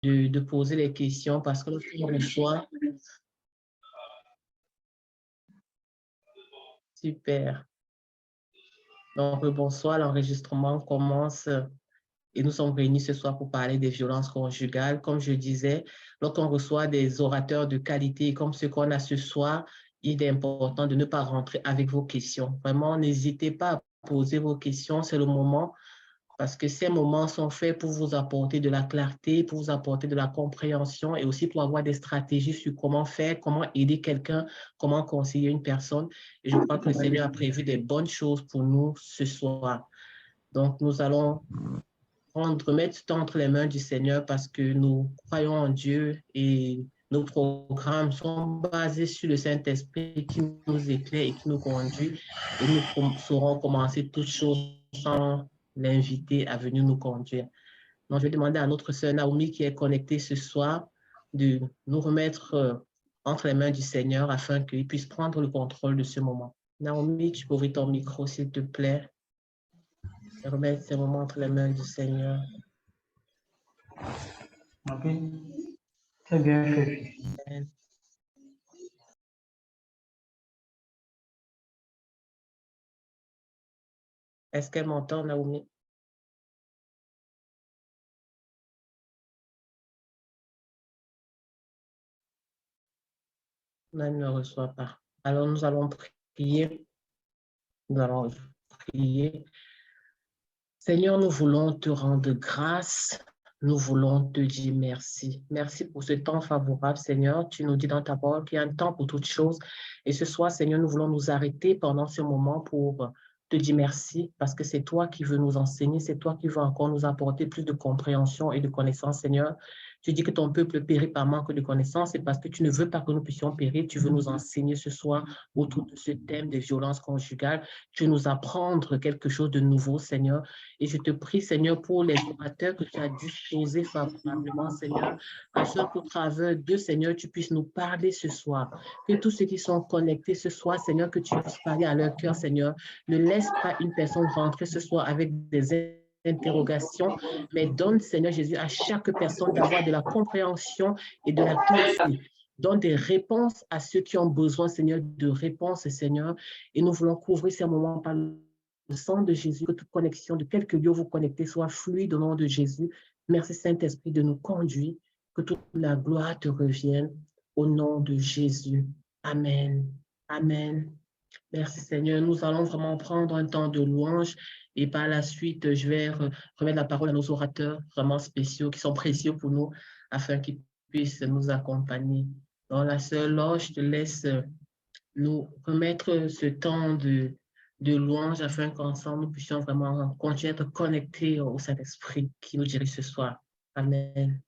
de poser les questions parce que lorsqu'on reçoit, super. Donc, bonsoir, l'enregistrement commence et nous sommes réunis ce soir pour parler des violences conjugales. Comme je disais, lorsqu'on reçoit des orateurs de qualité comme ceux qu'on a ce soir, il est important de ne pas rentrer avec vos questions. Vraiment, n'hésitez pas à poser vos questions, c'est le moment parce que ces moments sont faits pour vous apporter de la clarté, pour vous apporter de la compréhension et aussi pour avoir des stratégies sur comment faire, comment aider quelqu'un, comment conseiller une personne. Et je crois que le Seigneur a prévu des bonnes choses pour nous ce soir. Donc, nous allons remettre ce temps entre les mains du Seigneur parce que nous croyons en Dieu et nos programmes sont basés sur le Saint-Esprit qui nous éclaire et qui nous conduit. Et nous saurons commencer toutes choses sans l'inviter à venir nous conduire. Donc, je vais demander à notre sœur Naomi qui est connectée ce soir de nous remettre entre les mains du Seigneur afin qu'il puisse prendre le contrôle de ce moment. Naomi, tu peux ouvrir ton micro, s'il te plaît, et remettre ces moments entre les mains du Seigneur. Ok, c'est bien fait. Est-ce qu'elle m'entend, Naomi? Non, elle ne me reçoit pas. Alors, nous allons prier. Nous allons prier. Seigneur, nous voulons te rendre grâce. Nous voulons te dire merci. Merci pour ce temps favorable, Seigneur. Tu nous dis dans ta parole qu'il y a un temps pour toutes choses. Et ce soir, Seigneur, nous voulons nous arrêter pendant ce moment pour te dire merci parce que c'est toi qui veux nous enseigner, c'est toi qui veux encore nous apporter plus de compréhension et de connaissance, Seigneur. Tu dis que ton peuple périt par manque de connaissance et parce que tu ne veux pas que nous puissions périr, tu veux nous enseigner ce soir autour de ce thème des violences conjugales. Tu veux nous apprendre quelque chose de nouveau, Seigneur. Et je te prie, Seigneur, pour les orateurs que tu as disposés favorablement, Seigneur, afin qu'au travers d'eux, Seigneur, tu puisses nous parler ce soir. Que tous ceux qui sont connectés ce soir, Seigneur, que tu puisses parler à leur cœur, Seigneur. Ne laisse pas une personne rentrer ce soir avec des interrogations, mais donne, Seigneur Jésus, à chaque personne d'avoir de la compréhension et de la clarté. Donne des réponses à ceux qui ont besoin, Seigneur, de réponses, Seigneur. Et nous voulons couvrir ces moments par le sang de Jésus, que toute connexion de quelque lieu vous connectez soit fluide au nom de Jésus. Merci Saint-Esprit de nous conduire, que toute la gloire te revienne au nom de Jésus. Amen. Amen. Merci Seigneur. Nous allons vraiment prendre un temps de louange et par la suite, je vais remettre la parole à nos orateurs vraiment spéciaux qui sont précieux pour nous afin qu'ils puissent nous accompagner. Dans la sœur Laure, je te laisse nous remettre ce temps de louange afin qu'ensemble nous puissions vraiment continuer à être connectés au Saint-Esprit qui nous dirige ce soir. Amen.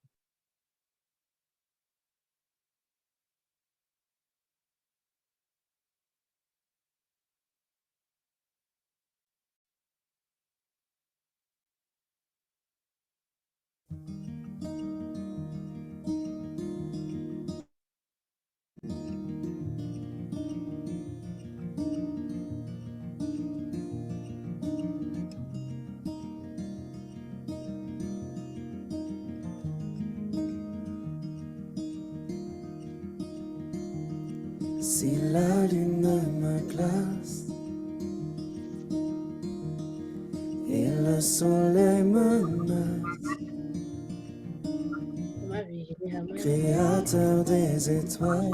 Si la lune me glace et le soleil me menace, Créateur des étoiles,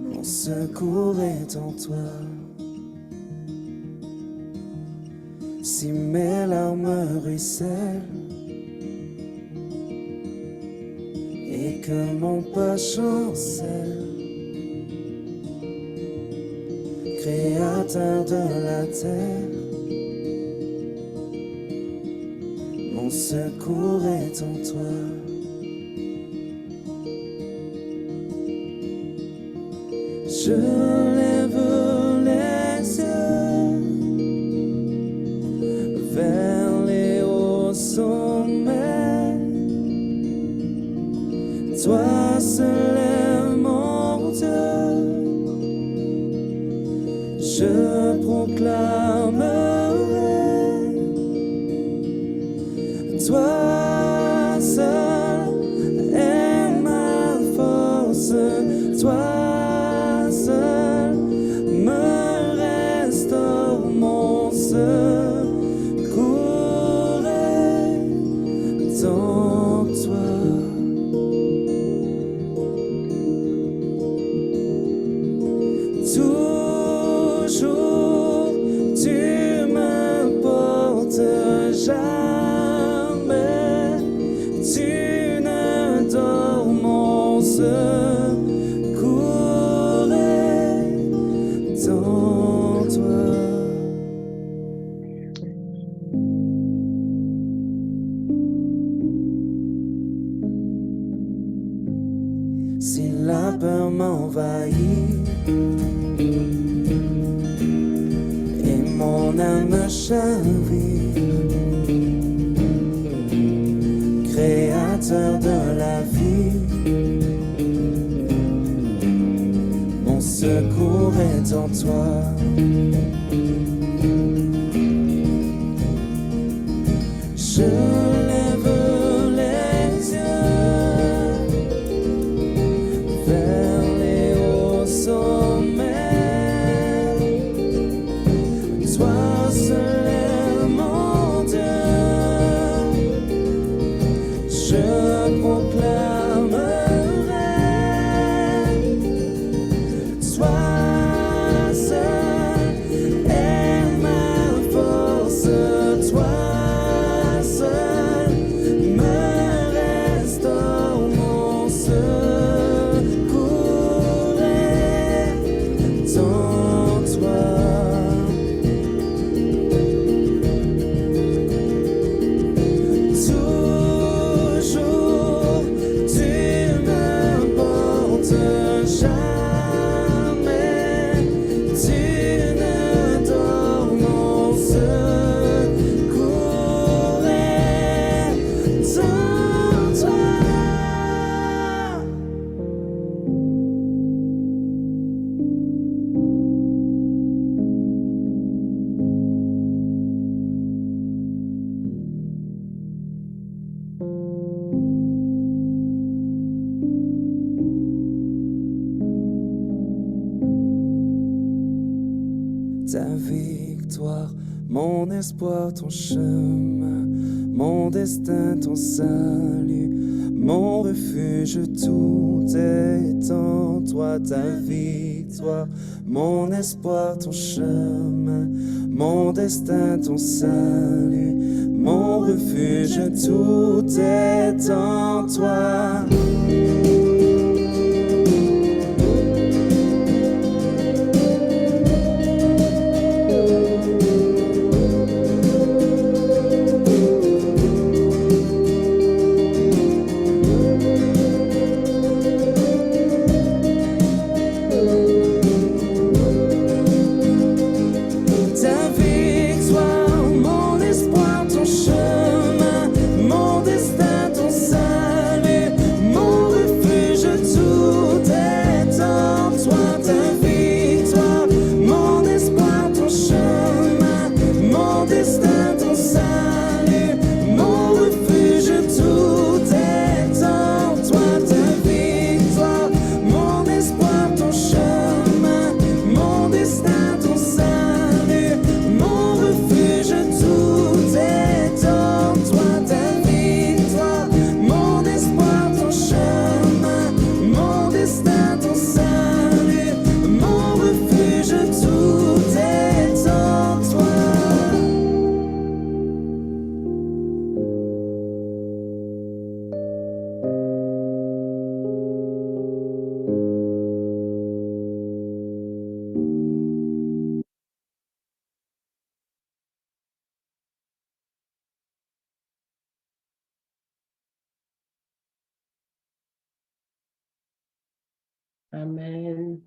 mon secours est en toi. Si mes larmes ruissellent et que mon pas chancelle, Créateur de la terre, mon secours est en toi. Je lève les yeux vers les hauts sommets. Toi seul est mon Dieu. Je proclamerai. Toi Toi seul est ma force, toi seul me restaure mon secours est en toi. Toujours tu me portes, jamais tu ne dors, mon secours est en toi. Si la peur m'envahit et mon âme chavire, Créateur de la vie, mon secours est en toi. Je lève les yeux vers les hauts sommets. Toi seul est mon Dieu. Je proclamerai. Toi seul est ma force. Toi seul me restaure, mon secours est en toi. Toujours tu me portes, jamais tu ne dors, mon secours est en toi. Ta victoire, mon espoir, ton chemin, mon destin, ton salut, mon refuge, tout est en toi. Ta victoire, mon espoir, ton chemin, mon destin, ton salut, mon refuge, tout est en toi. Ta victoire, mon espoir, ton chemin, mon destin, ton salut, mon refuge, tout est en toi. Ta victoire, mon espoir, ton chemin, mon destin, ton salut, mon refuge, tout est en toi. Ta victoire, mon espoir, ton chemin, mon destin, ton salut, mon refuge, tout est en toi. Ta victoire, mon espoir, ton chemin, mon destin, ton salut, mon refuge, tout est en toi. Amen.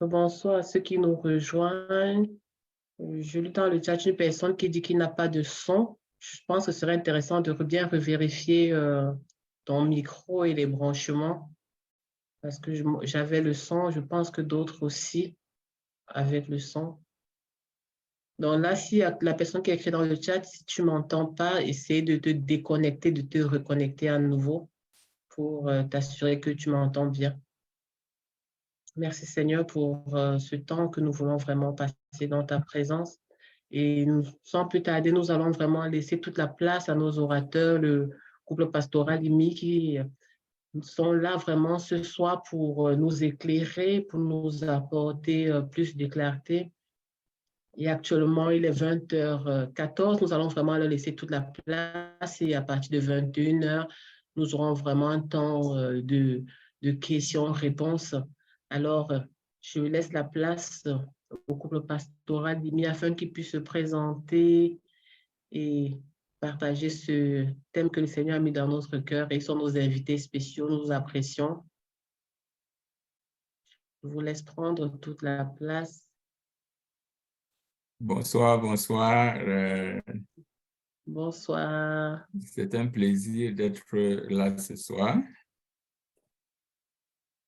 Bonsoir à ceux qui nous rejoignent. Je lis dans le chat une personne qui dit qu'il n'a pas de son. Je pense que ce serait intéressant de bien revérifier ton micro et les branchements parce que j'avais le son. Je pense que d'autres aussi avec le son. Donc là, si la personne qui a écrit dans le chat, si tu ne m'entends pas, essaie de te déconnecter, de te reconnecter à nouveau pour t'assurer que tu m'entends bien. Merci Seigneur pour ce temps que nous voulons vraiment passer dans ta présence. Et sans plus tarder, nous allons vraiment laisser toute la place à nos orateurs, le couple pastoral IMI qui sont là vraiment ce soir pour nous éclairer, pour nous apporter plus de clarté. Et actuellement, il est 20h14. Nous allons vraiment leur laisser toute la place et à partir de 21h, nous aurons vraiment un temps de questions-réponses. Alors, je laisse la place au couple pastoral d'IMI afin qu'il puisse se présenter et partager ce thème que le Seigneur a mis dans notre cœur. Et ils sont nos invités spéciaux, nous apprécions. Je vous laisse prendre toute la place. Bonsoir, bonsoir. Bonsoir. C'est un plaisir d'être là ce soir.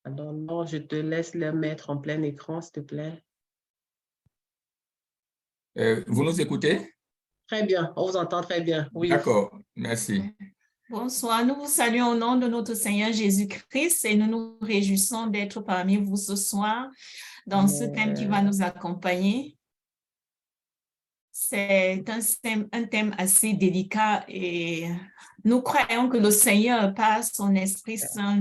Alors, non, je te laisse le mettre en plein écran, s'il te plaît. Vous nous écoutez? Très bien, on vous entend très bien. Oui. D'accord, merci. Bonsoir, nous vous saluons au nom de notre Seigneur Jésus-Christ et nous nous réjouissons d'être parmi vous ce soir dans ce thème qui va nous accompagner. C'est un thème assez délicat et nous croyons que le Seigneur, par son Esprit Saint,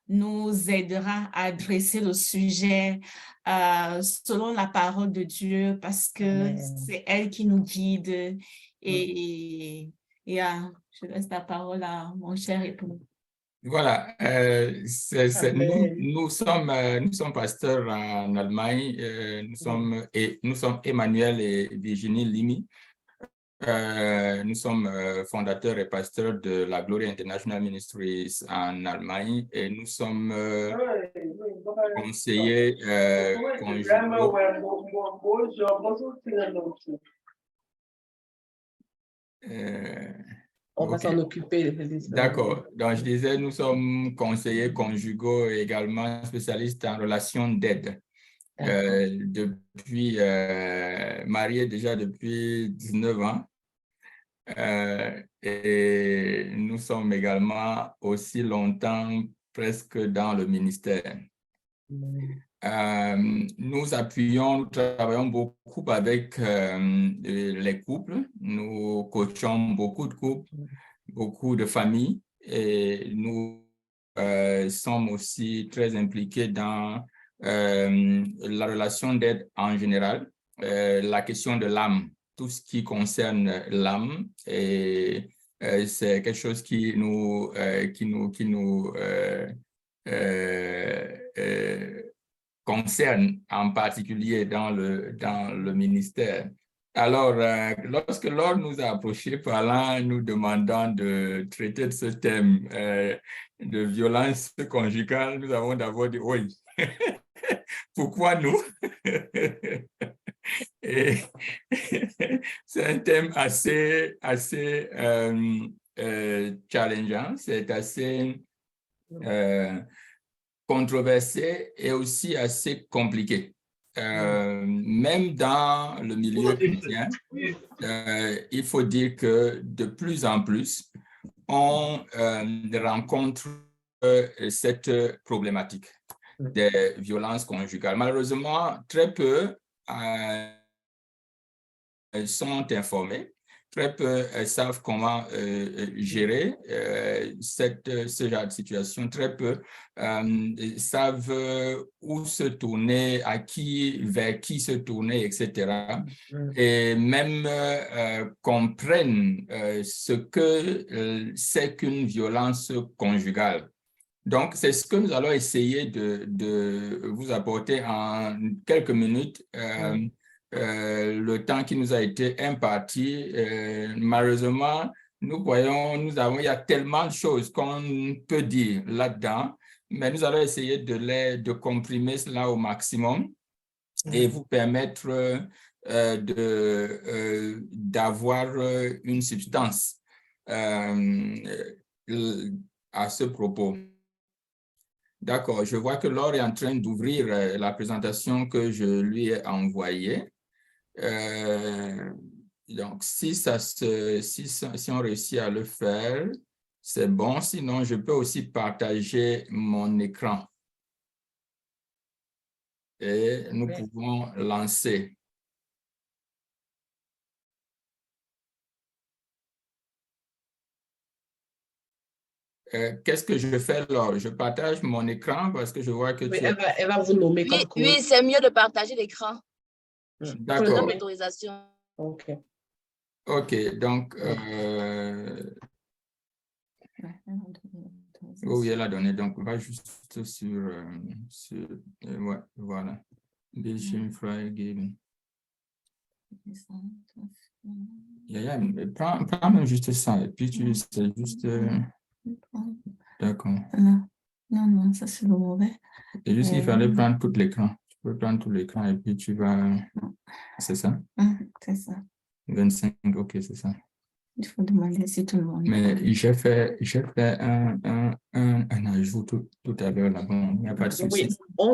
nous aidera à adresser le sujet selon la parole de Dieu parce que c'est elle qui nous guide et je laisse la parole à mon cher époux. Voilà, nous sommes pasteurs en Allemagne, nous sommes Emmanuel et Virginie Limi. Nous sommes fondateurs et pasteurs de la Glory International Ministries en Allemagne et nous sommes conseillers conjugaux. On va s'en occuper. D'accord. Donc, je disais, nous sommes conseillers conjugaux et également spécialistes en relations d'aide. Depuis mariés déjà depuis 19 ans. Et nous sommes également aussi longtemps presque dans le ministère. Nous travaillons beaucoup avec les couples. Nous coachons beaucoup de couples, beaucoup de familles et nous sommes aussi très impliqués dans la relation d'aide en général, la question de l'âme, tout ce qui concerne l'âme et c'est quelque chose qui nous concerne en particulier dans le ministère. Alors, lorsque Laure nous a approchés par là, nous demandant de traiter de ce thème de violence conjugale, nous avons d'abord dit oui. Pourquoi nous? Et c'est un thème assez challengeant, c'est assez controversé et aussi assez compliqué. Même dans le milieu chrétien, il faut dire que de plus en plus, on rencontre cette problématique des violences conjugales. Malheureusement, très peu sont informés, très peu savent comment gérer ce genre de situation, très peu savent où se tourner, vers qui se tourner, etc. Et même comprennent ce que c'est qu'une violence conjugale. Donc, c'est ce que nous allons essayer de vous apporter en quelques minutes. Le temps qui nous a été imparti, malheureusement, il y a tellement de choses qu'on peut dire là-dedans, mais nous allons essayer de comprimer cela au maximum et vous permettre d'avoir une substance à ce propos. D'accord, je vois que Laure est en train d'ouvrir la présentation que je lui ai envoyée. Donc, si on réussit à le faire, c'est bon. Sinon, je peux aussi partager mon écran. Et nous pouvons lancer. Qu'est-ce que je fais là? Je partage mon écran parce que je vois que elle va vous nommer comme coach. Oui, c'est mieux de partager l'écran. D'accord. L'autorisation. OK. OK, donc, oui, elle a donné. Donc, on va juste sur ouais, voilà. Fry Gaming. Prends même juste ça, et puis c'est juste... D'accord. Non, ça c'est le mauvais. C'est juste qu'il fallait prendre tout l'écran. Tu peux prendre tout l'écran et puis tu vas... C'est ça? C'est ça. 25, OK, c'est ça. Il faut demander si tout le monde... Mais j'ai fait un ajout tout à l'heure là. Bon, il n'y a pas de souci. Oui, on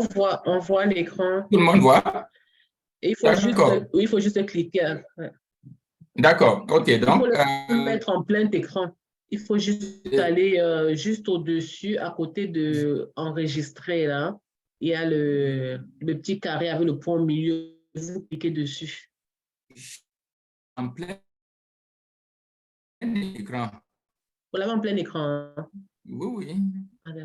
voit l'écran. Tout le monde voit? Et il faut juste cliquer. D'accord, OK. Donc, il faut le mettre en plein écran. Il faut juste aller juste au-dessus, à côté de enregistrer, là. Il y a le petit carré avec le point au milieu. Vous cliquez dessus. En plein écran. Vous l'avez en plein écran. Oui.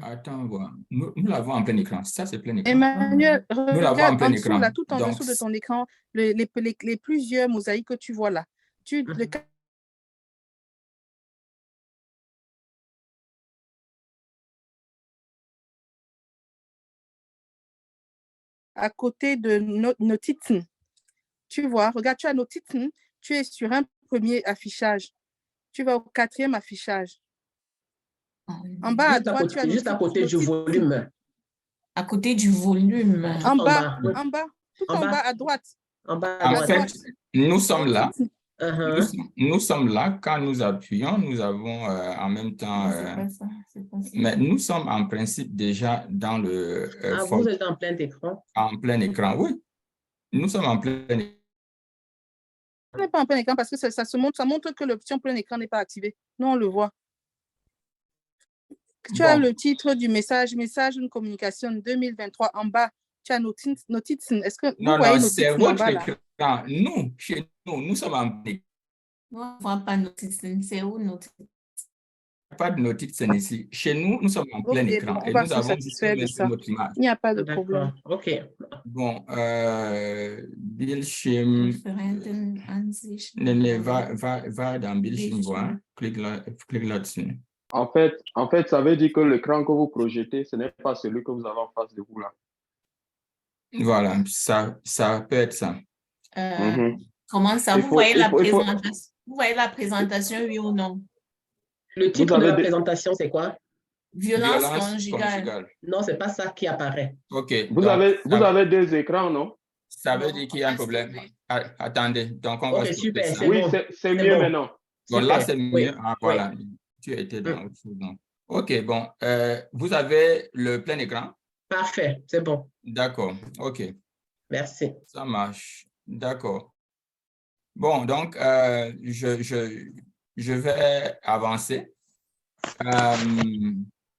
Attends, voilà. Nous l'avons en plein écran. Ça, c'est plein écran. Emmanuel, nous l'avons en plein en dessous, écran. là, tout en Donc, dessous de ton écran, les plusieurs mosaïques que tu vois là. À côté de Notizen. Tu vois, regarde, tu as Notizen, tu es sur un premier affichage. Tu vas au 4e affichage. En bas à droite, tu as juste à côté du volume. À côté du volume. En bas, tout en bas à droite. En bas à droite. En fait, nous sommes là. Nous sommes là. Quand nous appuyons, nous avons en même temps... C'est pas ça. Mais nous sommes en principe déjà dans le... vous êtes en plein écran? En plein écran, oui. Nous sommes en plein écran. On n'est pas en plein écran parce que ça montre que l'option plein écran n'est pas activée. Nous, on le voit. Tu as le titre du message, une communication 2023 en bas. Tu as Notizen. Est-ce que vous voyez Notizen en bas là? Nous, chez nous sommes en plein écran. On ne voit pas Notizen. C'est où Notizen? Pas de Notizen ici. Chez nous, nous sommes en plein écran. Bon, et nous avons juste notre image. Il n'y a pas de problème. OK. Bon, Bildschirm, va dans Bildschirm voir, clique là-dessus. En fait, ça veut dire que l'écran que vous projetez, ce n'est pas celui que vous avez en face de vous là. Voilà, ça peut être ça. Comment ça? Vous voyez la présentation, oui ou non? Le titre de la présentation, c'est quoi? Violence conjugale. Non, c'est pas ça qui apparaît. OK. Vous avez deux écrans, non? Ça veut dire qu'il y a un problème. Attendez, donc on va se super, ça. Oui, c'est mieux maintenant. Bon, là, c'est mieux. Ah, voilà. Tu étais dans autre chose. OK, bon. Vous avez le plein écran? Parfait, c'est bon. D'accord, OK. Merci. Ça marche. D'accord. Bon, donc, je vais avancer.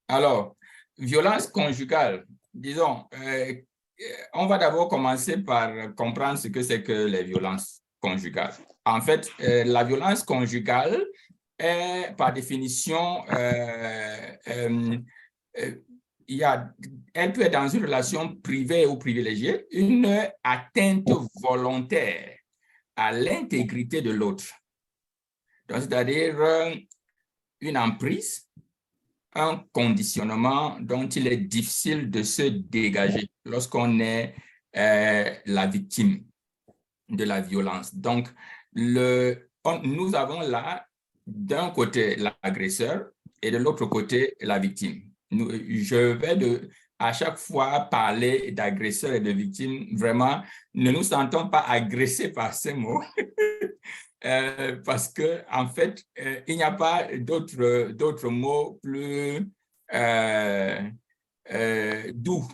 Alors, violence conjugale, disons, on va d'abord commencer par comprendre ce que c'est que les violences conjugales. En fait, la violence conjugale est, par définition, elle peut être dans une relation privée ou privilégiée, une atteinte volontaire à l'intégrité de l'autre. C'est-à-dire une emprise, un conditionnement dont il est difficile de se dégager lorsqu'on est la victime de la violence. Donc, nous avons là, d'un côté, l'agresseur et de l'autre côté, la victime. Je vais à chaque fois parler d'agresseur et de victime. Vraiment, ne nous sentons pas agressés par ces mots. Parce que en fait, il n'y a pas d'autres mots plus doux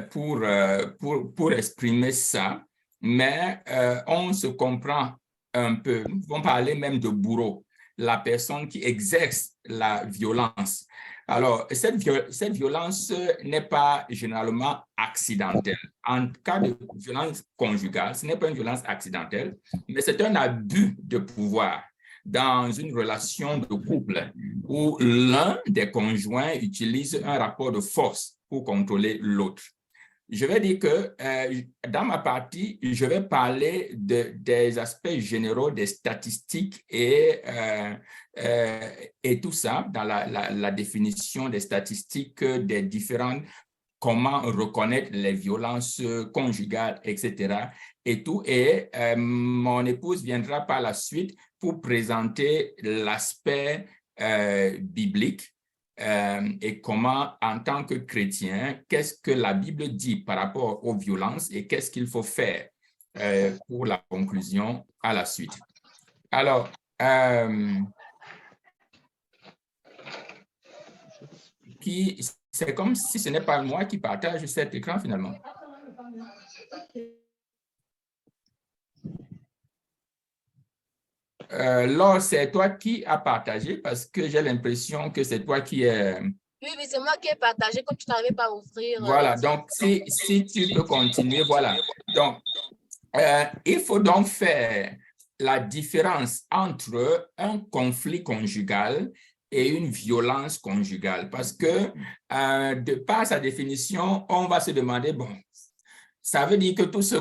pour exprimer ça. mais on se comprend un peu. Nous pouvons parler même de bourreau, la personne qui exerce la violence. Alors, cette violence n'est pas généralement accidentelle. En cas de violence conjugale, ce n'est pas une violence accidentelle, mais c'est un abus de pouvoir dans une relation de couple où l'un des conjoints utilise un rapport de force pour contrôler l'autre. Je vais dire que dans ma partie, je vais parler des aspects généraux des statistiques et tout ça, dans la définition des statistiques des différentes, comment reconnaître les violences conjugales, etc. et tout. Et mon épouse viendra par la suite pour présenter l'aspect biblique. Et comment, en tant que chrétien, qu'est-ce que la Bible dit par rapport aux violences et qu'est-ce qu'il faut faire pour la conclusion à la suite. Alors, c'est comme si ce n'est pas moi qui partage cet écran finalement. Laure, c'est toi qui as partagé parce que j'ai l'impression que c'est toi qui es... Oui, c'est moi qui ai partagé comme tu n'arrivais pas à ouvrir. Voilà, donc si tu peux continuer, voilà. Donc, il faut donc faire la différence entre un conflit conjugal et une violence conjugale parce que de par sa définition, on va se demander, bon, ça veut dire que tout ce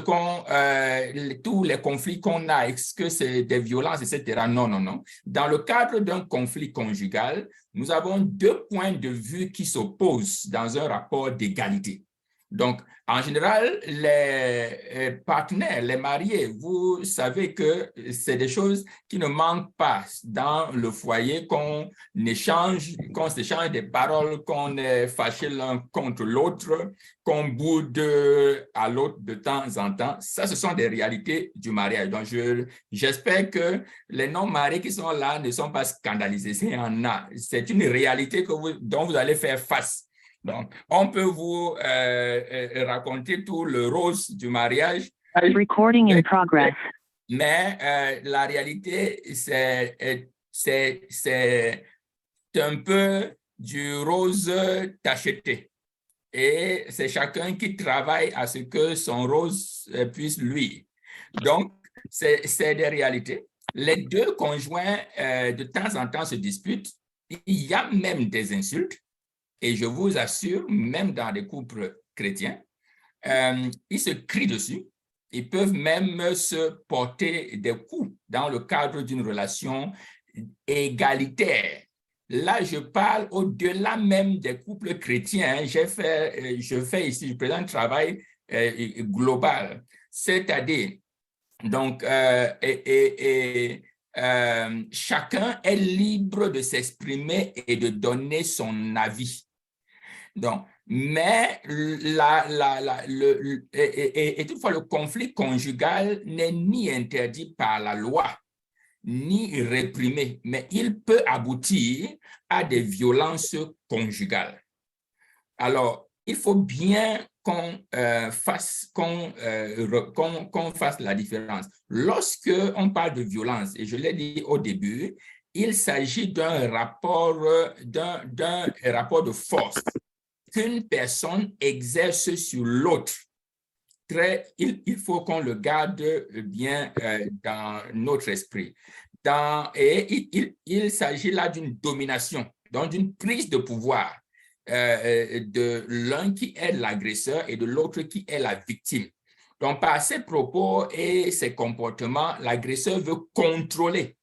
tous les conflits qu'on a, est-ce que c'est des violences, etc. Non, non, non. Dans le cadre d'un conflit conjugal, nous avons deux points de vue qui s'opposent dans un rapport d'égalité. Donc, en général, les partenaires, les mariés, vous savez que c'est des choses qui ne manquent pas dans le foyer, qu'on s'échange des paroles, qu'on est fâché l'un contre l'autre, qu'on boude à l'autre de temps en temps. Ça, ce sont des réalités du mariage. Donc, j'espère que les non-mariés qui sont là ne sont pas scandalisés. C'est une réalité dont vous allez faire face. Donc, on peut vous raconter tout le rose du mariage. Recording in progress. Mais la réalité, c'est un peu du rose tacheté. Et c'est chacun qui travaille à ce que son rose puisse luire. Donc, c'est des réalités. Les deux conjoints, de temps en temps, se disputent. Il y a même des insultes. Et je vous assure, même dans des couples chrétiens, ils se crient dessus. Ils peuvent même se porter des coups dans le cadre d'une relation égalitaire. Là, je parle au-delà même des couples chrétiens. Je présente un travail global. C'est-à-dire, donc, chacun est libre de s'exprimer et de donner son avis. Donc, mais toutefois, le conflit conjugal n'est ni interdit par la loi, ni réprimé, mais il peut aboutir à des violences conjugales. Alors, il faut bien qu'on fasse la différence. Lorsque on parle de violence, et je l'ai dit au début, il s'agit d'un rapport de force qu'une personne exerce sur l'autre. Il faut qu'on le garde bien dans notre esprit. Il s'agit là d'une domination, donc d'une prise de pouvoir de l'un qui est l'agresseur et de l'autre qui est la victime. Donc, par ses propos et ses comportements, l'agresseur veut contrôler,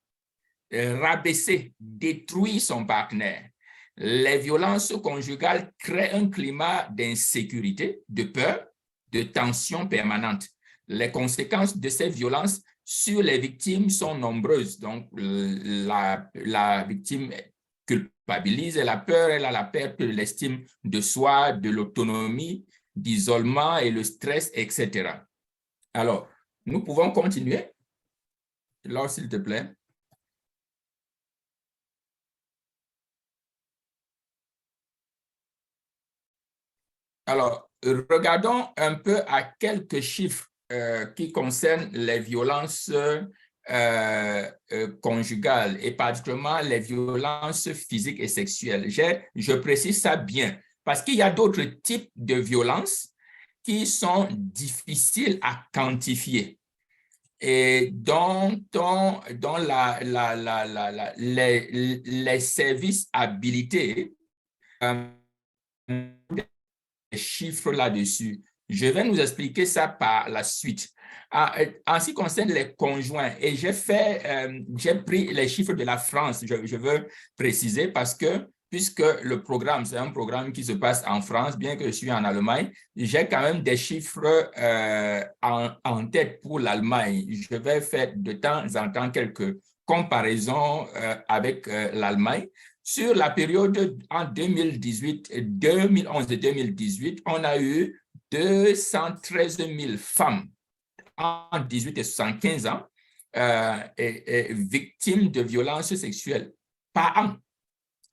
rabaisser, détruire son partenaire. Les violences conjugales créent un climat d'insécurité, de peur, de tension permanente. Les conséquences de ces violences sur les victimes sont nombreuses. Donc, la victime culpabilise, elle a peur, elle a la perte de l'estime de soi, de l'autonomie, d'isolement et le stress, etc. Alors, nous pouvons continuer. Laure, s'il te plaît. Alors, regardons un peu à quelques chiffres qui concerne les violences conjugales et particulièrement les violences physiques et sexuelles. Je précise ça bien parce qu'il y a d'autres types de violences qui sont difficiles à quantifier et dont les services habilités des chiffres là-dessus. Je vais nous expliquer ça par la suite. En ce qui concerne les conjoints, et j'ai pris les chiffres de la France, je veux préciser parce que puisque le programme, c'est un programme qui se passe en France, bien que je suis en Allemagne, j'ai quand même des chiffres en tête pour l'Allemagne. Je vais faire de temps en temps quelques comparaisons avec l'Allemagne. Sur la période en 2011 et 2018, on a eu 213 000 femmes en 18 et 75 ans victimes de violences sexuelles par an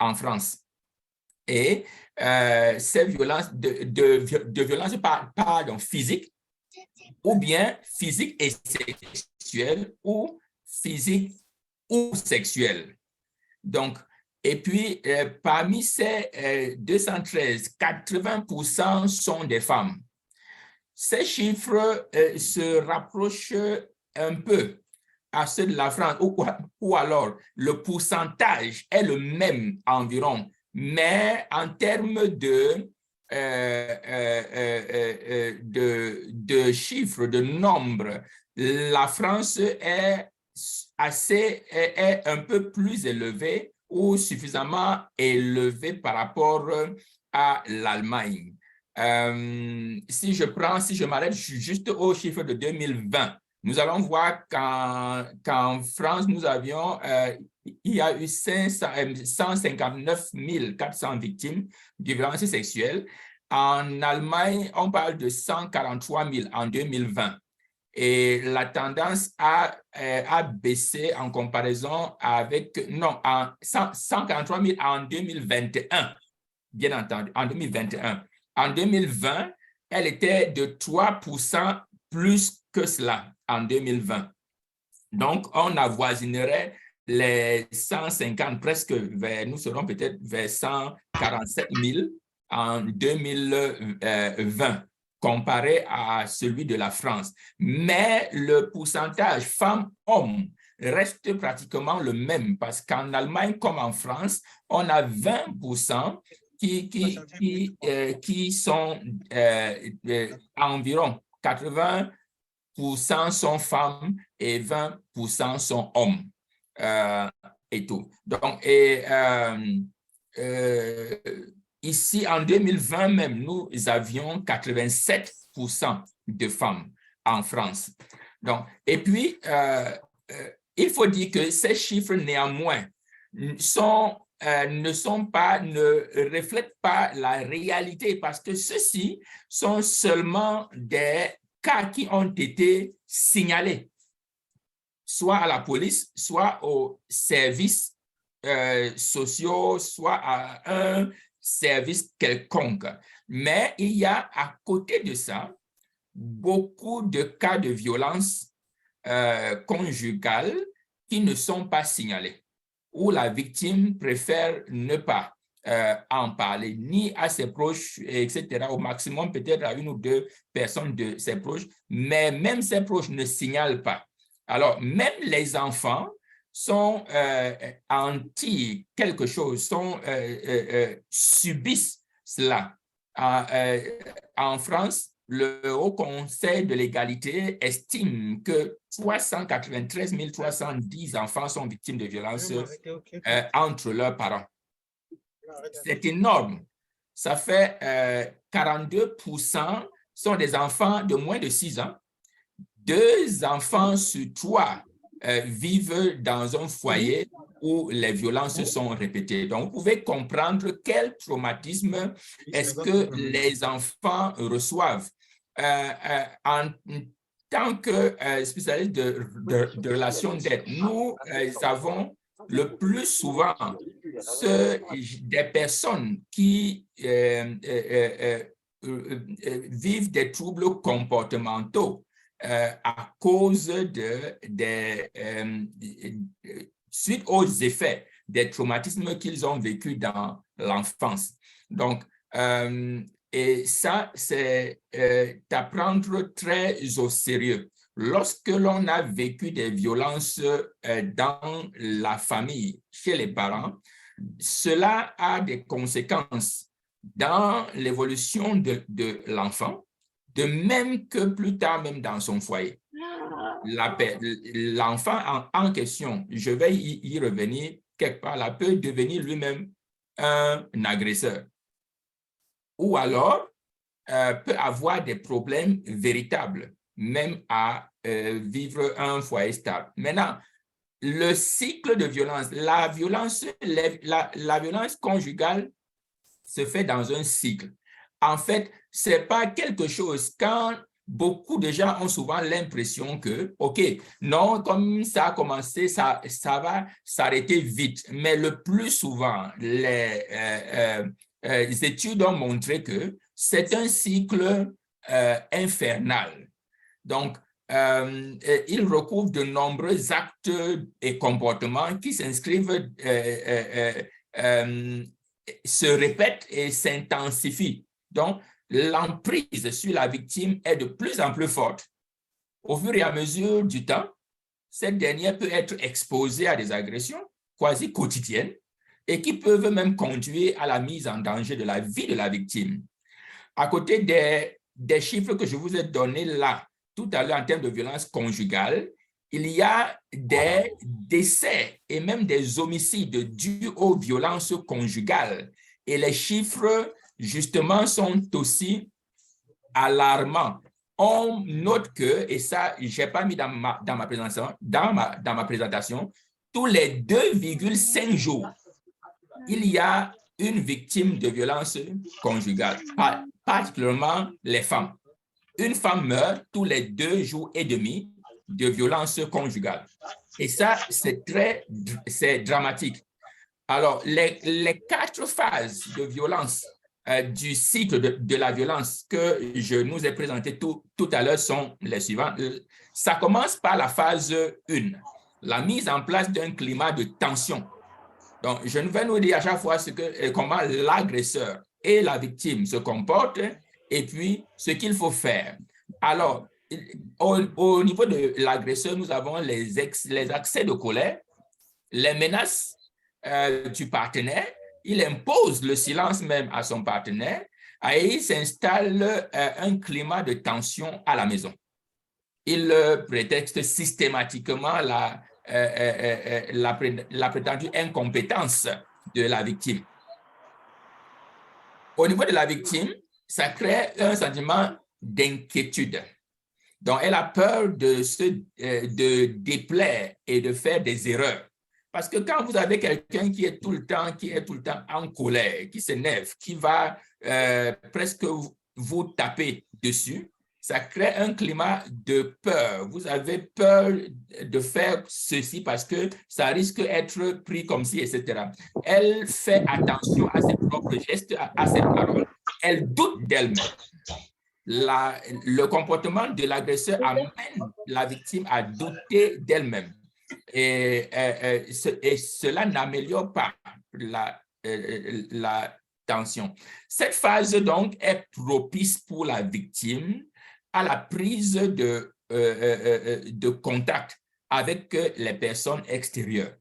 en France. Et ces violences de violences physiques ou bien physiques et sexuelles ou physiques ou sexuelles. Donc, et puis, parmi ces 213, 80% sont des femmes. Ces chiffres se rapprochent un peu à ceux de la France, ou alors le pourcentage est le même environ, mais en termes de chiffres, de nombres, la France est un peu plus élevée ou suffisamment élevée par rapport à l'Allemagne. Si je m'arrête juste au chiffre de 2020, nous allons voir qu'en France, il y a eu 159 400 victimes de violences sexuelles. En Allemagne, on parle de 143 000 en 2020. Et la tendance a baissé en comparaison avec, 143 000 en 2021, bien entendu, en 2021. En 2020, elle était de 3% plus que cela en 2020. Donc, on avoisinerait les 150, presque nous serons peut-être vers 147 000 en 2020, comparé à celui de la France. Mais le pourcentage femmes-hommes reste pratiquement le même parce qu'en Allemagne comme en France, on a 20% qui sont environ 80% sont femmes et 20% sont hommes et tout. Donc, ici, en 2020 même, nous avions 87% de femmes en France. Donc, et puis, il faut dire que ces chiffres, néanmoins, ne reflètent pas la réalité parce que ceux-ci sont seulement des cas qui ont été signalés, soit à la police, soit aux services sociaux, soit à un service quelconque. Mais il y a à côté de ça beaucoup de cas de violence conjugale qui ne sont pas signalés, où la victime préfère ne pas en parler, ni à ses proches, etc. Au maximum, peut-être à une ou deux personnes de ses proches, mais même ses proches ne signalent pas. Alors, même les enfants sont anti quelque chose, subissent cela. En France, le Haut Conseil de l'égalité estime que 393 310 enfants sont victimes de violences entre leurs parents. C'est énorme. Ça fait 42% sont des enfants de moins de 6 ans. 2 enfants sur 3 vivent dans un foyer où les violences sont répétées. Donc, vous pouvez comprendre quel traumatisme est-ce que les enfants reçoivent. En tant que spécialiste de relations d'aide, nous avons le plus souvent des personnes qui vivent des troubles comportementaux à cause suite aux effets des traumatismes qu'ils ont vécu dans l'enfance. Donc, et ça, c'est à prendre très au sérieux. Lorsque l'on a vécu des violences dans la famille, chez les parents, cela a des conséquences dans l'évolution de l'enfant, de même que plus tard, même dans son foyer. L'enfant en question, je vais y revenir quelque part, là, peut devenir lui-même un agresseur. Ou alors, peut avoir des problèmes véritables, même à vivre un foyer stable. Maintenant, le cycle de violence, la violence conjugale se fait dans un cycle. En fait, ce n'est pas quelque chose, quand beaucoup de gens ont souvent l'impression que, OK, non, comme ça a commencé, ça va s'arrêter vite. Mais le plus souvent, les études ont montré que c'est un cycle infernal. Donc, il recouvre de nombreux actes et comportements qui s'inscrivent, se répètent et s'intensifient. Donc, l'emprise sur la victime est de plus en plus forte. Au fur et à mesure du temps, cette dernière peut être exposée à des agressions quasi quotidiennes et qui peuvent même conduire à la mise en danger de la vie de la victime. À côté des chiffres que je vous ai donnés là, tout à l'heure en termes de violence conjugale, il y a des décès et même des homicides dus aux violences conjugales. Et les chiffres, justement, sont aussi alarmants. On note que, et ça, je n'ai pas mis dans ma présentation, tous les 2,5 jours, il y a une victime de violence conjugale, particulièrement les femmes. Une femme meurt tous les 2 jours et demi de violence conjugale. Et ça, c'est dramatique. Alors, les 4 phases de violence du cycle de la violence que je nous ai présenté tout à l'heure sont les suivantes. Ça commence par la phase 1, la mise en place d'un climat de tension. Donc, je vais nous dire à chaque fois comment l'agresseur et la victime se comportent et puis ce qu'il faut faire. Alors, au niveau de l'agresseur, nous avons les accès de colère, les menaces du partenaire. Il impose le silence même à son partenaire et il s'installe un climat de tension à la maison. Il prétexte systématiquement la prétendue incompétence de la victime. Au niveau de la victime, ça crée un sentiment d'inquiétude. Donc, elle a peur de déplaire et de faire des erreurs. Parce que quand vous avez quelqu'un qui est tout le temps en colère, qui s'énerve, qui va presque vous taper dessus, ça crée un climat de peur. Vous avez peur de faire ceci parce que ça risque d'être pris comme ci, etc. Elle fait attention à ses propres gestes, à ses paroles. Elle doute d'elle-même. Le comportement de l'agresseur amène la victime à douter d'elle-même. Et cela n'améliore pas la tension. Cette phase, donc, est propice pour la victime à la prise de contact avec les personnes extérieures.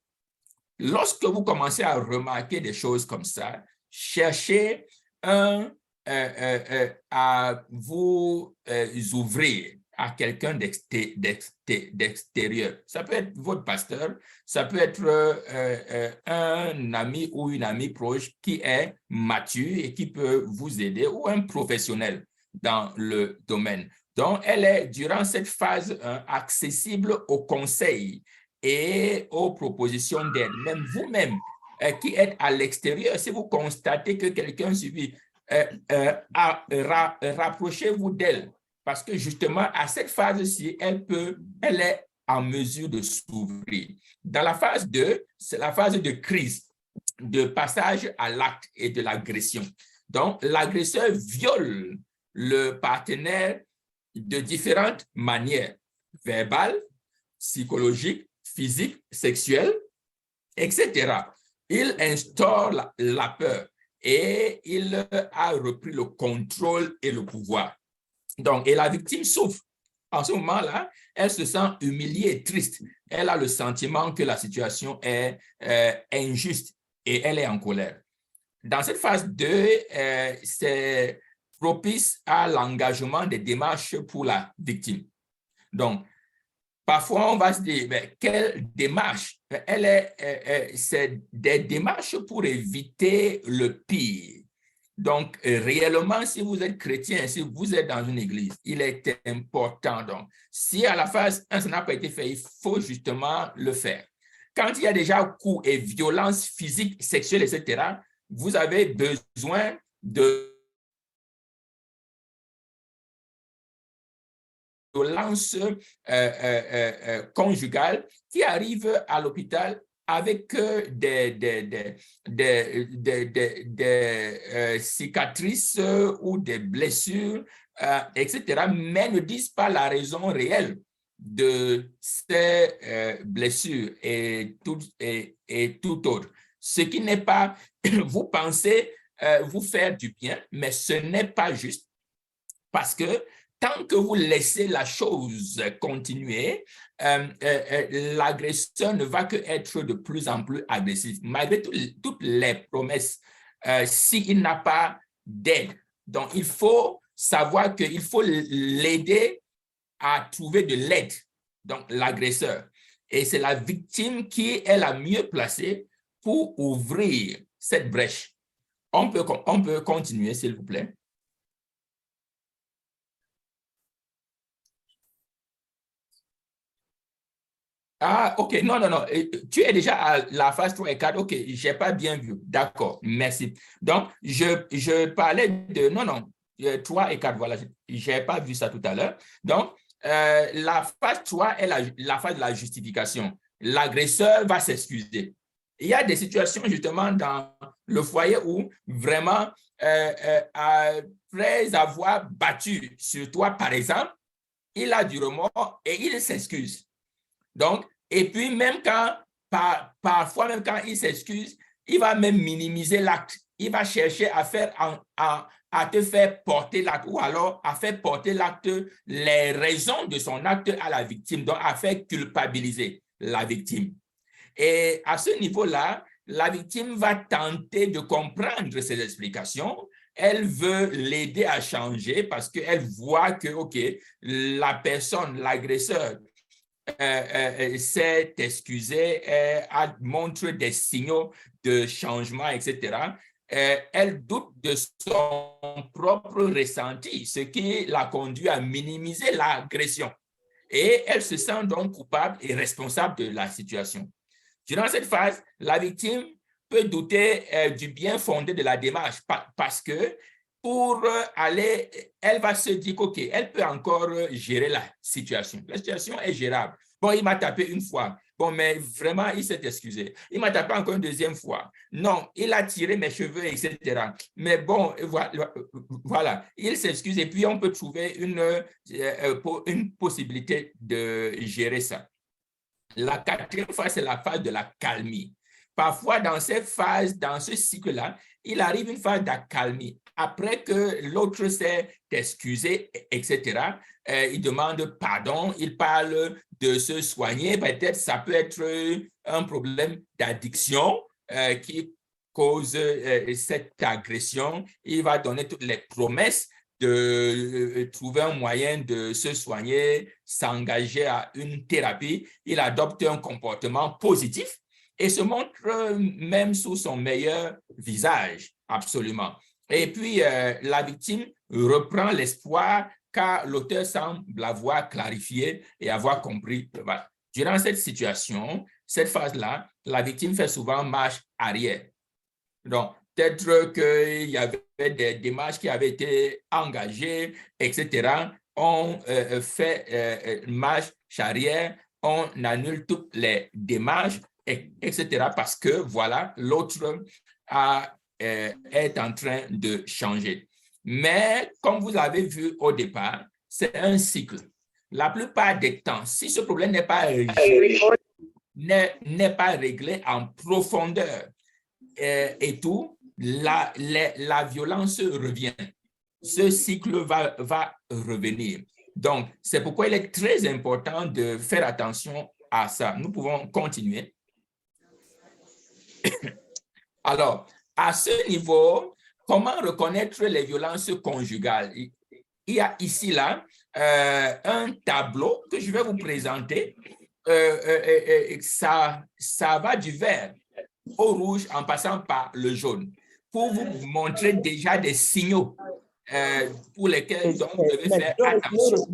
Lorsque vous commencez à remarquer des choses comme ça, cherchez à vous ouvrir à quelqu'un d'extérieur. Ça peut être votre pasteur, ça peut être un ami ou une amie proche qui est mature et qui peut vous aider, ou un professionnel dans le domaine. Donc, elle est, durant cette phase, accessible aux conseils et aux propositions d'aide. Même vous-même, qui êtes à l'extérieur, si vous constatez que quelqu'un subit, rapprochez-vous d'elle. Parce que justement, à cette phase-ci, elle est en mesure de s'ouvrir. Dans la phase 2, c'est la phase de crise, de passage à l'acte et de l'agression. Donc, l'agresseur viole le partenaire de différentes manières, verbales, psychologiques, physiques, sexuelles, etc. Il instaure la peur et il a repris le contrôle et le pouvoir. Donc, et la victime souffre. En ce moment-là, elle se sent humiliée et triste. Elle a le sentiment que la situation est injuste et elle est en colère. Dans cette phase 2, c'est propice à l'engagement des démarches pour la victime. Donc, parfois, on va se dire, mais quelle démarche? C'est des démarches pour éviter le pire. Donc, réellement, si vous êtes chrétien, si vous êtes dans une église, il est important. Donc, si à la phase 1, ça n'a pas été fait, il faut justement le faire. Quand il y a déjà coups et violences physiques, sexuelles, etc., vous avez besoin de violence conjugale qui arrive à l'hôpital avec des cicatrices ou des blessures, etc., mais ne disent pas la raison réelle de ces blessures et tout autre. Ce qui n'est pas, vous pensez vous faire du bien, mais ce n'est pas juste parce que tant que vous laissez la chose continuer, l'agresseur ne va que être de plus en plus agressif, malgré toutes les promesses, s'il n'a pas d'aide. Donc, il faut savoir qu'il faut l'aider à trouver de l'aide, donc l'agresseur. Et c'est la victime qui est la mieux placée pour ouvrir cette brèche. On peut continuer, s'il vous plaît. Ah, OK. Non. Tu es déjà à la phase 3 et 4. OK, je n'ai pas bien vu. D'accord, merci. Donc, je parlais de... Non, 3 et 4, voilà. Je n'ai pas vu ça tout à l'heure. Donc, la phase 3 est la phase de la justification. L'agresseur va s'excuser. Il y a des situations justement dans le foyer où vraiment, après avoir battu sur toi, par exemple, il a du remords et il s'excuse. Donc, et puis même quand, parfois même quand il s'excuse, il va même minimiser l'acte. Il va chercher à te faire porter l'acte ou alors à faire porter l'acte, les raisons de son acte à la victime, donc à faire culpabiliser la victime. Et à ce niveau-là, la victime va tenter de comprendre ses explications. Elle veut l'aider à changer parce qu'elle voit que, OK, la personne, l'agresseur, s'est excusée, montre des signaux de changement, etc. Elle doute de son propre ressenti, ce qui l'a conduit à minimiser l'agression. Et elle se sent donc coupable et responsable de la situation. Durant cette phase, la victime peut douter du bien fondé de la démarche parce que pour aller, elle va se dire OK, elle peut encore gérer la situation. La situation est gérable. Bon, il m'a tapé une fois. Bon, mais vraiment, il s'est excusé. Il m'a tapé encore une deuxième fois. Non, il a tiré mes cheveux, etc. Mais bon, voilà, il s'excuse et puis on peut trouver une possibilité de gérer ça. La quatrième phase, c'est la phase de la calmie. Parfois, dans cette phase, dans ce cycle-là, il arrive une phase d'accalmie. Après que l'autre s'est excusé, etc., il demande pardon, il parle de se soigner. Peut-être ça peut être un problème d'addiction qui cause cette agression. Il va donner toutes les promesses de trouver un moyen de se soigner, s'engager à une thérapie. Il adopte un comportement positif et se montre même sous son meilleur visage, absolument. Et puis, la victime reprend l'espoir car l'auteur semble avoir clarifié et avoir compris. Voilà. Durant cette situation, cette phase-là, la victime fait souvent marche arrière. Donc, peut-être qu'il y avait des démarches qui avaient été engagées, etc. On fait marche arrière, on annule toutes les démarches, etc. Parce que, voilà, l'autre est en train de changer. Mais, comme vous avez vu au départ, c'est un cycle. La plupart des temps, si ce problème n'est pas réglé, n'est pas réglé en profondeur et tout, la violence revient. Ce cycle va revenir. Donc, c'est pourquoi il est très important de faire attention à ça. Nous pouvons continuer. Alors, à ce niveau, comment reconnaître les violences conjugales? Il y a ici, là, un tableau que je vais vous présenter. Ça va du vert au rouge en passant par le jaune pour vous montrer déjà des signaux pour lesquels donc, vous devez faire attention.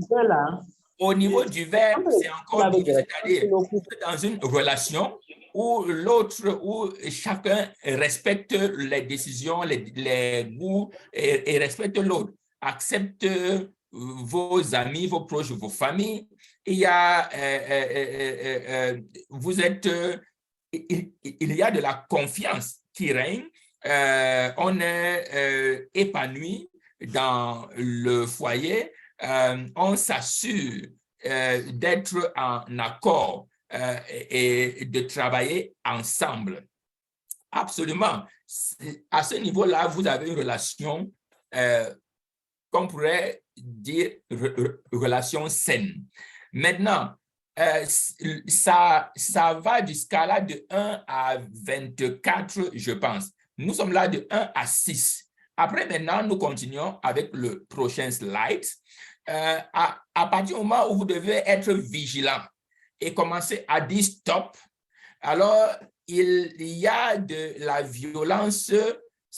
Au niveau du vert, c'est encore mieux, c'est-à-dire dans une relation où l'autre, où chacun respecte les décisions, les goûts et respecte l'autre, accepte vos amis, vos proches, vos familles. Il y a, il y a de la confiance qui règne. On est épanoui dans le foyer. On s'assure d'être en accord et de travailler ensemble. Absolument. À ce niveau-là, vous avez une relation qu'on pourrait dire relation saine. Maintenant, ça va du scala de 1 à 24, je pense. Nous sommes là de 1 à 6. Après, maintenant, nous continuons avec le prochain slide. À partir du moment où vous devez être vigilant et commencer à dire stop, alors il y a de la violence.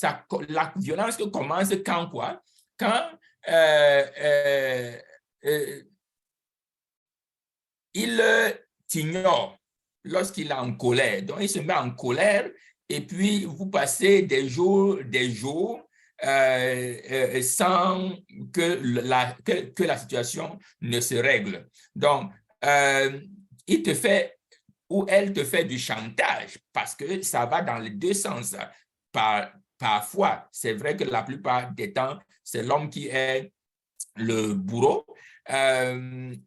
La violence commence quand quoi? Quand il t'ignore lorsqu'il est en colère. Donc, il se met en colère et puis vous passez des jours sans que la situation ne se règle. Donc, il te fait ou elle te fait du chantage parce que ça va dans les deux sens. Parfois, c'est vrai que la plupart des temps, c'est l'homme qui est le bourreau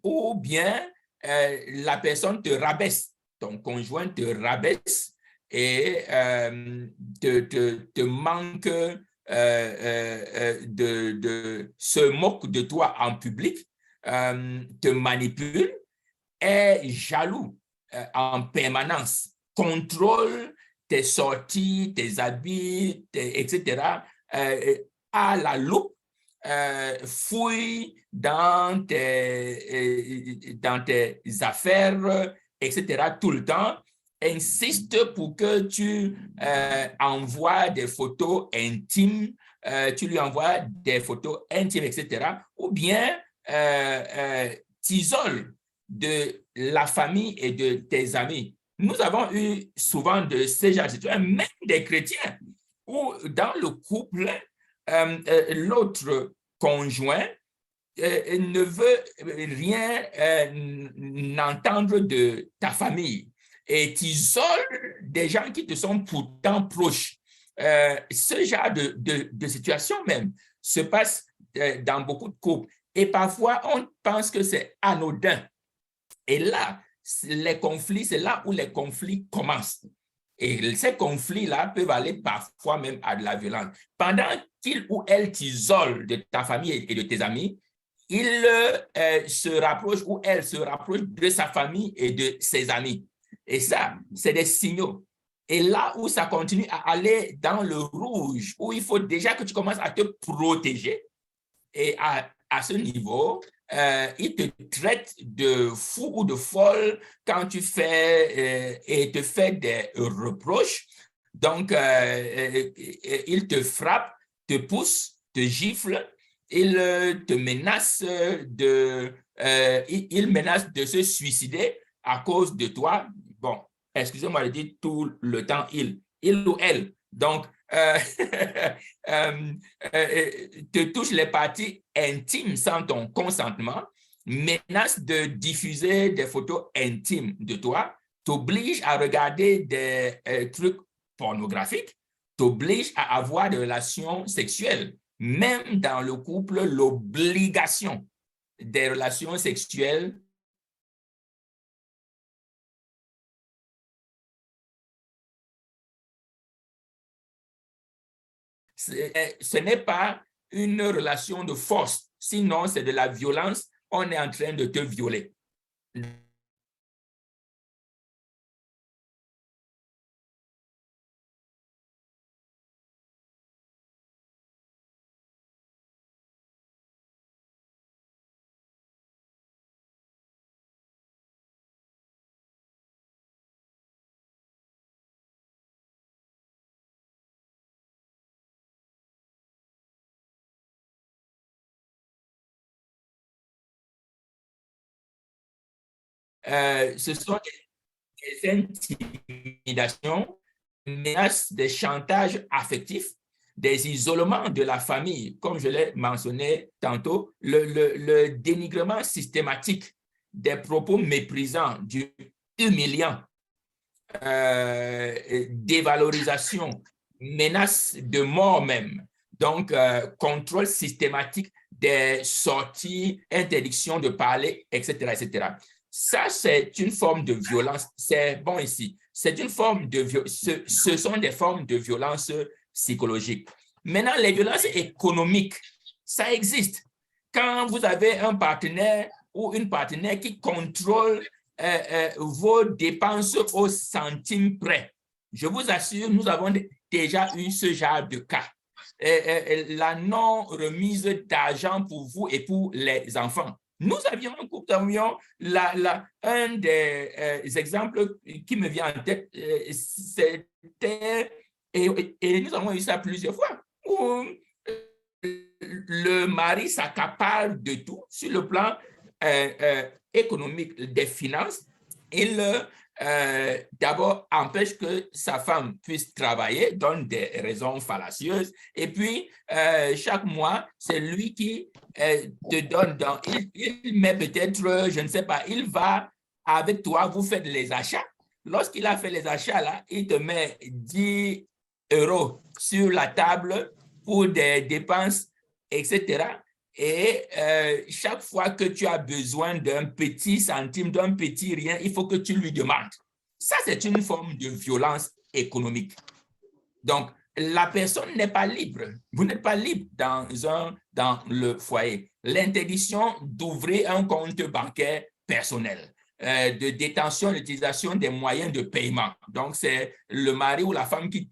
ou bien la personne te rabaisse, ton conjoint te rabaisse et te manque se moque de toi en public, te manipule, est jaloux en permanence, contrôle tes sorties, tes habits, etc. À la loupe, fouille dans tes affaires, etc. tout le temps, insiste pour que tu envoies des photos intimes, tu lui envoies des photos intimes, etc. Ou bien t'isole de la famille et de tes amis. Nous avons eu souvent de ces gens de situations, même des chrétiens, où dans le couple, l'autre conjoint ne veut rien entendre de ta famille et t'isole des gens qui te sont pourtant proches. Ce genre de situation même se passe dans beaucoup de couples et parfois on pense que c'est anodin. Et là, les conflits, c'est là où les conflits commencent. Et ces conflits-là peuvent aller parfois même à de la violence. Pendant qu'il ou elle t'isole de ta famille et de tes amis, il se rapproche ou elle se rapproche de sa famille et de ses amis. Et ça, c'est des signaux. Et là où ça continue à aller dans le rouge, où il faut déjà que tu commences à te protéger, et à ce niveau, il te traite de fou ou de folle quand tu fais et te fait des reproches. Donc, il te frappe, te pousse, te gifle, il te menace il menace de se suicider à cause de toi. Bon, excusez-moi de dire tout le temps il ou elle. Donc, te touche les parties intimes sans ton consentement, menace de diffuser des photos intimes de toi, t'oblige à regarder des trucs pornographiques, t'oblige à avoir des relations sexuelles. Même dans le couple, l'obligation des relations sexuelles ce n'est pas une relation de force, sinon c'est de la violence, on est en train de te violer. Ce sont des intimidations, menaces, des chantages affectifs, des isolements de la famille, comme je l'ai mentionné tantôt, le dénigrement systématique, des propos méprisants, humiliants, dévalorisation, menace de mort même. Donc, contrôle systématique des sorties, interdiction de parler, etc., etc. Ça, c'est une forme de violence. C'est bon ici. C'est une forme de ce sont des formes de violence psychologique. Maintenant, les violences économiques, ça existe. Quand vous avez un partenaire ou une partenaire qui contrôle vos dépenses au centime près, je vous assure, nous avons déjà eu ce genre de cas. La non-remise d'argent pour vous et pour les enfants. Nous avions un couple, un des exemples qui me vient en tête, c'était, et nous avons eu ça plusieurs fois, où le mari s'accapare de tout sur le plan économique, des finances. Il d'abord empêche que sa femme puisse travailler, donne des raisons fallacieuses, et puis chaque mois, c'est lui qui te donne, il met peut-être, je ne sais pas, il va avec toi, vous faites les achats. Lorsqu'il a fait les achats, là, il te met 10 € sur la table pour des dépenses, etc. Et chaque fois que tu as besoin d'un petit centime, d'un petit rien, il faut que tu lui demandes. Ça, c'est une forme de violence économique. Donc, la personne n'est pas libre. Vous n'êtes pas libre dans le foyer. L'interdiction d'ouvrir un compte bancaire personnel, de détention, d'utilisation des moyens de paiement. Donc, c'est le mari ou la femme qui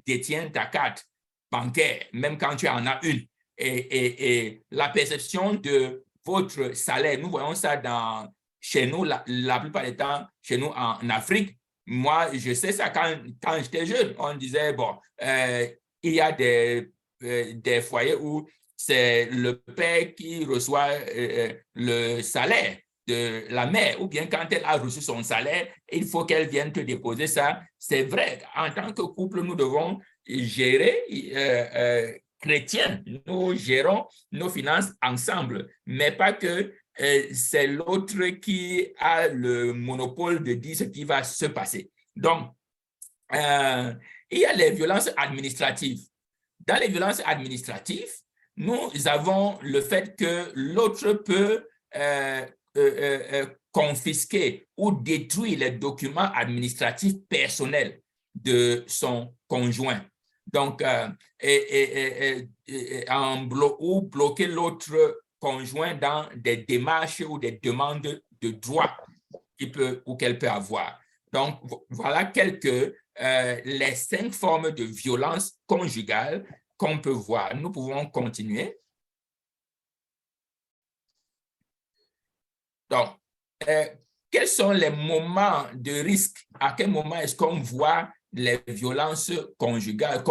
détient ta carte bancaire, même quand tu en as une. Et la perception de votre salaire, nous voyons ça chez nous, la plupart du temps, chez nous en Afrique. Moi, je sais ça quand j'étais jeune. On disait, bon, il y a des foyers où c'est le père qui reçoit le salaire de la mère, ou bien quand elle a reçu son salaire, il faut qu'elle vienne te déposer ça. C'est vrai, en tant que couple, nous devons gérer chrétiens, nous gérons nos finances ensemble, mais pas que c'est l'autre qui a le monopole de dire ce qui va se passer. Donc, il y a les violences administratives. Dans les violences administratives, nous avons le fait que l'autre peut confisquer ou détruire les documents administratifs personnels de son conjoint. Donc, ou bloquer l'autre conjoint dans des démarches ou des demandes de droit qu'elle peut avoir. Donc, voilà les 5 formes de violence conjugale qu'on peut voir. Nous pouvons continuer. Donc, quels sont les moments de risque? À quel moment est-ce qu'on voit les violences conjugales?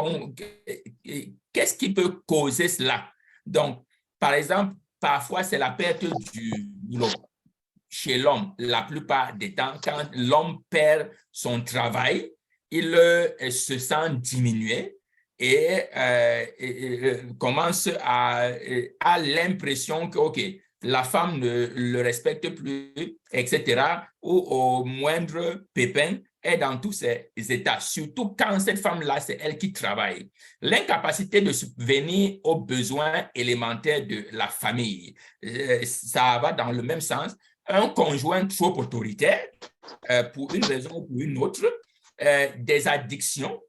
Qu'est-ce qui peut causer cela? Donc, par exemple, parfois, c'est la perte du boulot chez l'homme. La plupart des temps, quand l'homme perd son travail, il se sent diminué et commence à l'impression que, OK, la femme ne le respecte plus, etc. Ou au moindre pépin, est dans tous ses états, surtout quand cette femme-là, c'est elle qui travaille. L'incapacité de subvenir aux besoins élémentaires de la famille, ça va dans le même sens. Un conjoint trop autoritaire, pour une raison ou pour une autre, des addictions,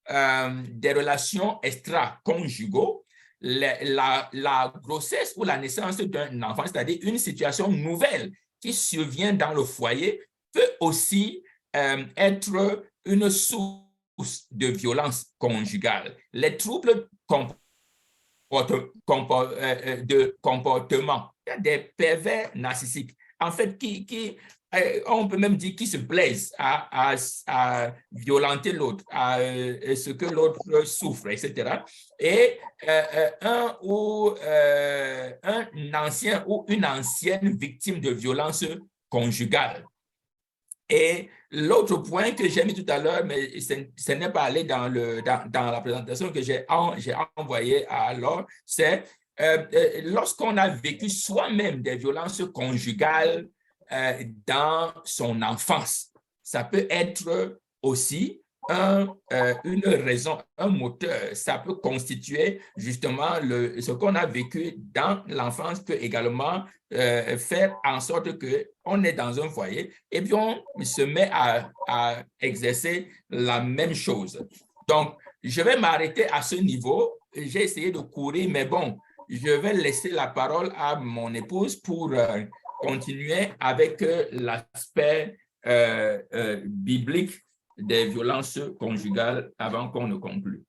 des relations extra-conjugaux, la grossesse ou la naissance d'un enfant, c'est-à-dire une situation nouvelle qui survient dans le foyer, peut aussi être une source de violence conjugale. Les troubles de comportement, il y a des pervers narcissiques, en fait, on peut même dire qui se plaisent à violenter l'autre, à ce que l'autre souffre, etc. Et un ancien ou une ancienne victime de violence conjugale. Et l'autre point que j'ai mis tout à l'heure, mais ce n'est pas allé dans la présentation que j'ai envoyée alors, c'est lorsqu'on a vécu soi-même des violences conjugales dans son enfance, ça peut être aussi une raison, un moteur. Ça peut constituer justement ce qu'on a vécu dans l'enfance, peut également faire en sorte qu'on est dans un foyer et puis on se met à exercer la même chose. Donc, je vais m'arrêter à ce niveau. J'ai essayé de courir, mais bon, je vais laisser la parole à mon épouse pour continuer avec l'aspect biblique des violences conjugales avant qu'on ne conclue.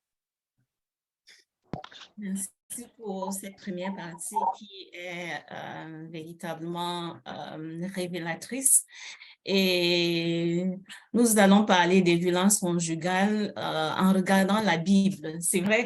Merci pour cette première partie qui est véritablement révélatrice. Et nous allons parler des violences conjugales en regardant la Bible. C'est vrai